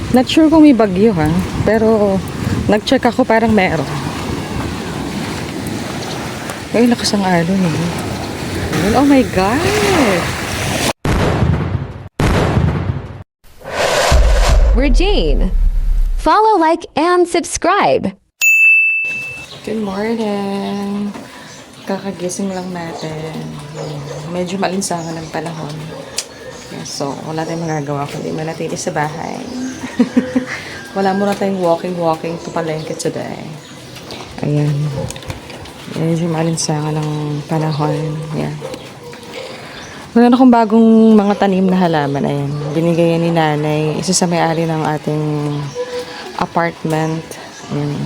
Not sure kung may bagyo ha. Pero, nag-check ako parang meron. Ay, lakas ang alon eh. Oh my God! We're Jane. Follow, like, and subscribe. Good morning! Kakagising lang natin. Medyo malinsangan ng panahon. So, wala tayong magagawa kundi manatili sa bahay. Wala muna tayong walking to palengke today. Ayan. Medyo malinsangan ng panahon. Ayan. Meron akong bagong mga tanim na halaman. Ayan. Binigay yan ni nanay. Isa sa may-ari ng ating apartment. Ayan.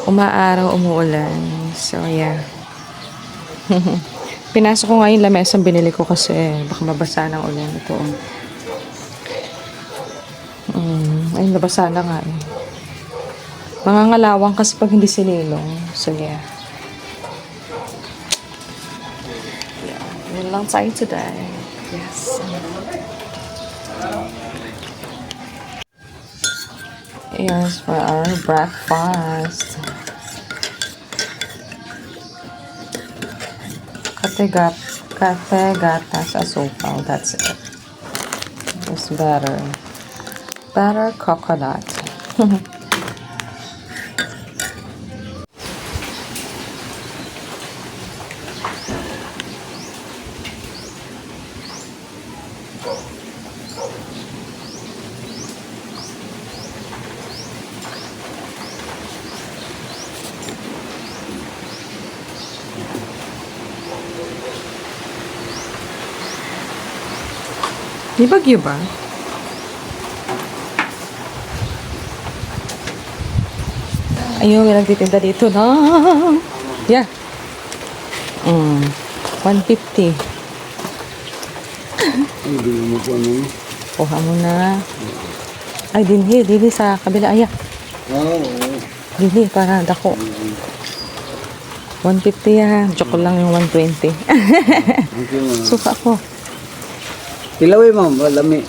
Umaaraw, umuulan. So, yeah. Pinasok ko nga yung lamesang binili ko kasi baka mabasa ng ulan. Ito. Ay, nabasa na nga eh. Mangangalawang kasi pag hindi sinilong. So, yeah. Yun lang tayo today. Yes. Yes, for our breakfast. Kate gatas asukal. That's it. It's better. Better coconut. May bagyo ba? Ayun, may nagtitinda dito na. Yeah. 150. Hindi mo po ano. Kuha mo na. Ay, dinhi sa kabila. Ayan. Oo. Dinhi, para dako. 150 yan. Joke lang yung 120. Suka ko. Pilaway ma'am, malami.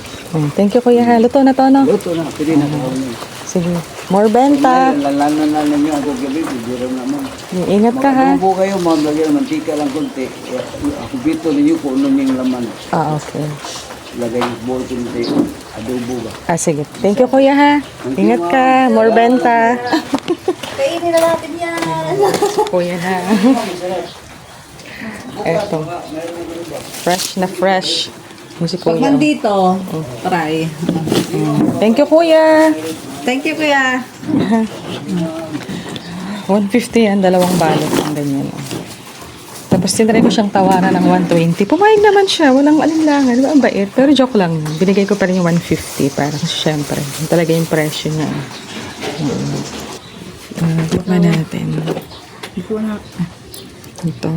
Thank you, kuya. Luto na to, no? Luto na, pili na ko. Sige. More benta. Lalanan na ninyo ako gabi, bibiro na ma'am. Ingat ka, ha? Magbubo kayo ma'am, lagyan ng mantika lang konti. Ako bito ninyo kung ano yung laman. Ah, okay. Lagay yung bol konti, adobo ba. Ah, sige. Thank you, kuya, ha? Ingat ka. More benta. Kainin na natin yan. Kuya na. Eto. Fresh na fresh. Yung si Pag kuya. nandito, try. Thank you, kuya. Thank you, kuya. 150 yan, dalawang balot ng ganyan. Tapos tinry ko siyang tawaran ng 120. Pumayag naman siya, walang alinlangan. Diba ang bait? Pero joke lang. Binigay ko pa rin yung 150 para kasi syempre, yun talaga yung presyo niya. Tikman natin. Ito.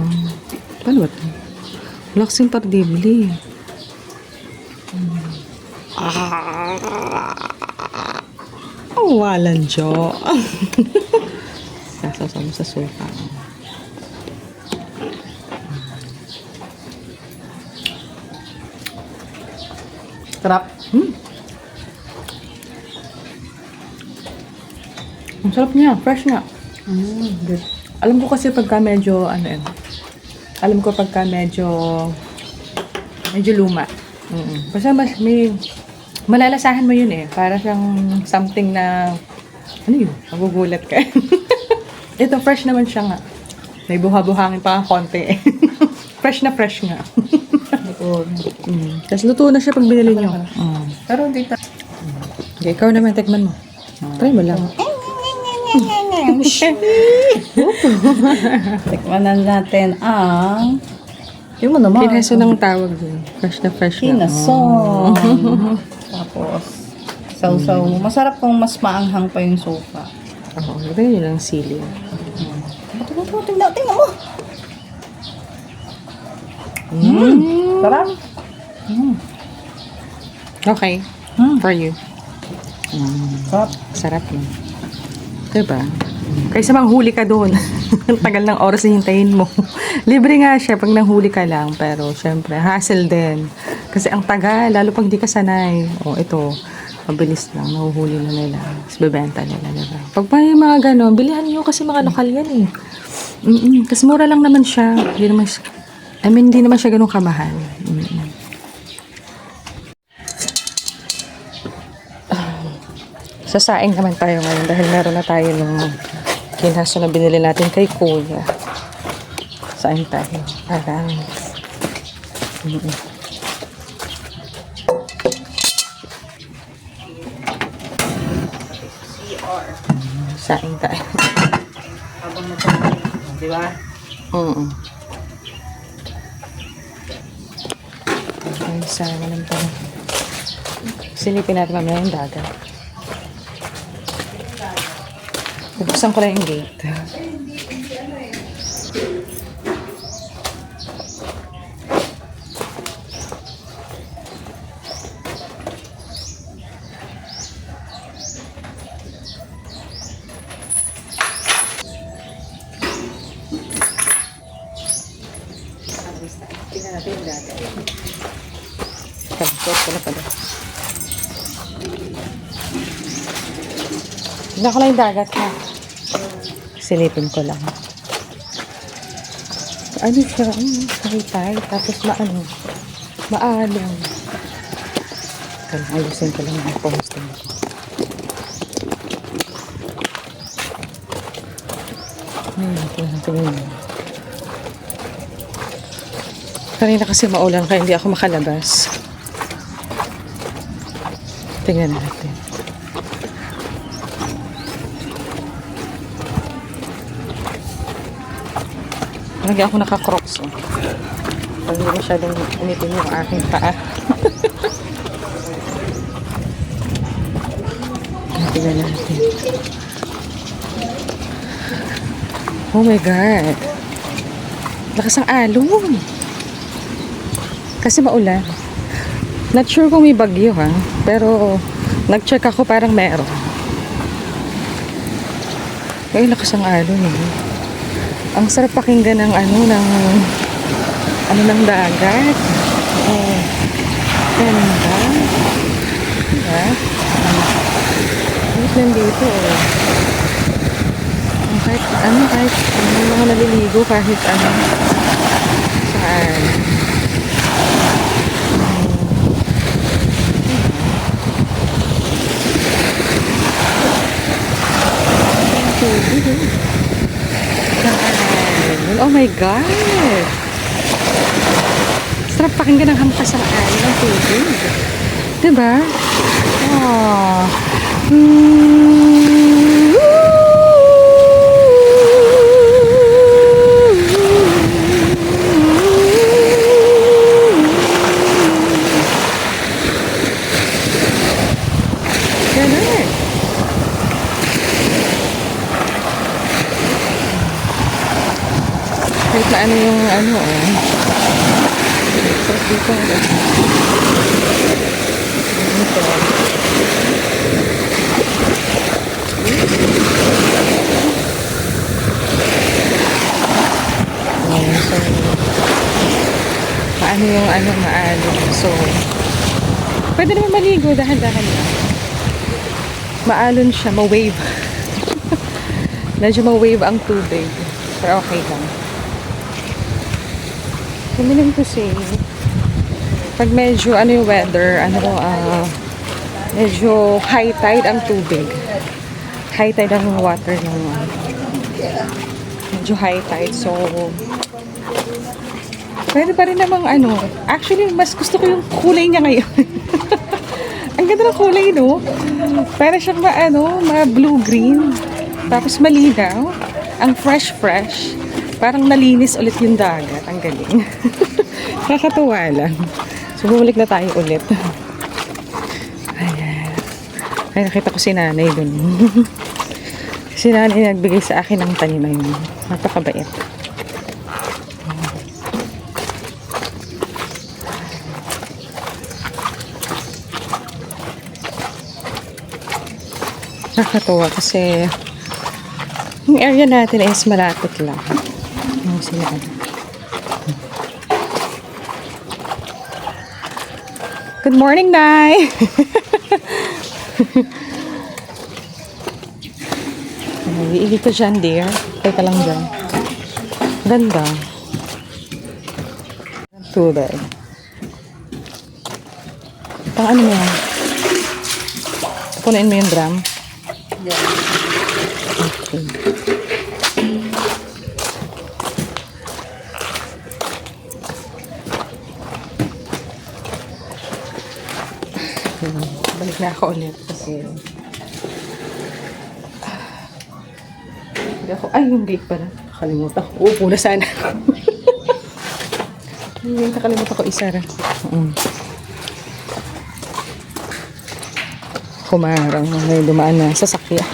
Paano ba ito? Wala kasing pardibli. Walang jo. Sasasaw mo sa suka. Sarap. Ang sarap niya. Fresh nga. Good. Alam ko kasi pagka medyo, alam ko pagka medyo luma. Basta mas may, malalasahan mo yun eh. Para siyang something na, ano yun? Magugulat ka. Ito, fresh naman siya nga. May buha-buhangin pa konti eh. Fresh na fresh nga. Tapos luto na siya pag binili nyo. Pero dito. Okay, ikaw naman, tikman mo. Try mo lang. Tikman na natin ang... Yung mo naman. Kinaso ng tawag dun. Fresh na fresh na. Kinasong. Tapos, sausaw. Masarap kung mas maanghang pa yung sopa. Oo, lagyan nyo lang sili. Tingnan mo. Sarap. Okay. For you. Sarap. Sarap yun. Diba? Kaysa manghuli ka doon. Ang tagal ng oras na hintayin mo. Libre nga siya pag nanghuli ka lang. Pero syempre, hassle din. Kasi ang tagal, lalo pag di ka sanay. O ito, napakabilis lang. Nahuhuli na nila. Tapos bebenta nila, diba? Pag pa yung mga gano'n, bilihan nyo kasi mga lokal yan eh. Kasi mura lang naman siya. Hindi naman siya, hindi naman siya ganun kamahal. Sasaing naman tayo ngayon dahil meron na tayo ng kinaso na binili natin kay Kuya. Saing tayo. Parang saing tayo. Habang matapos, di ba? Ay, sana lang pala. Silipin natin mamaya yung dagat. Bubuksan ko lang yung gate. Tingnan natin yung dagat. Pagkot ko na pala. Tingnan ko lang yung dagat ha. Silipin ko lang. Ano siya? Kahitay. Tapos maalong. Ayusin ko lang yung posting ko. Tingnan mo. Kanina kasi maulan kaya hindi ako makalabas. Tingnan natin. Lagi ako naka-crocs. Pag hindi masyadong initin yung aking paa. Tingnan natin. Oh my God. Lakas ang alon. Kasi maulan. Not sure kung may bagyo ha. Pero nag-check ako parang meron. Ay, lakas ang alon eh. Ang sarap pakinggan ng ng dagat. Oh. Ganda. Diba? Kahit nandito oh. Kahit mga naliligo kahit saan. Oh my God! Sarap pakinggan ng hampas ang alon ng tubig. Diba? Oh. Ganun. Kahit na yung sarap dito. Ito. So, paano yung maalon. So, pwede naman maligo dahan-dahan lang. Maalon siya, ma-wave. Medyo ma-wave ang tubig. Pero okay lang. Kumilim kasi pag medyo yung weather, medyo high tide ang tubig. High tide ang water ng medyo high tide. So, pwede pa rin namang actually, mas gusto ko yung kulay niya ngayon. Ang ganda ng kulay, no? Para siyang ma-blue-green. Tapos malinaw. Ang fresh. Parang nalinis ulit yung dagat. Ang galing. Kakatuwa lang. So, bumalik na tayo ulit. Ayan. Ay, nakita ko si nanay dun. Si nanay nagbigay sa akin ng tanim na yun. Napakabait. Nakakatuwa kasi yung area natin is malapit lang. Yung sila. Good morning, Nay! Iigi ka dyan, dear. Teka lang dyan. Ganda. Tubig. Pang ano mo yan? Punuin mo yung drum. Okay. Balik na ako ulit kasi hindi ako, ay yung gate pala nakalimutan ko, upo na sana yung gate nakalimutan ko isara. Kumarang may dumaan na sasakyan.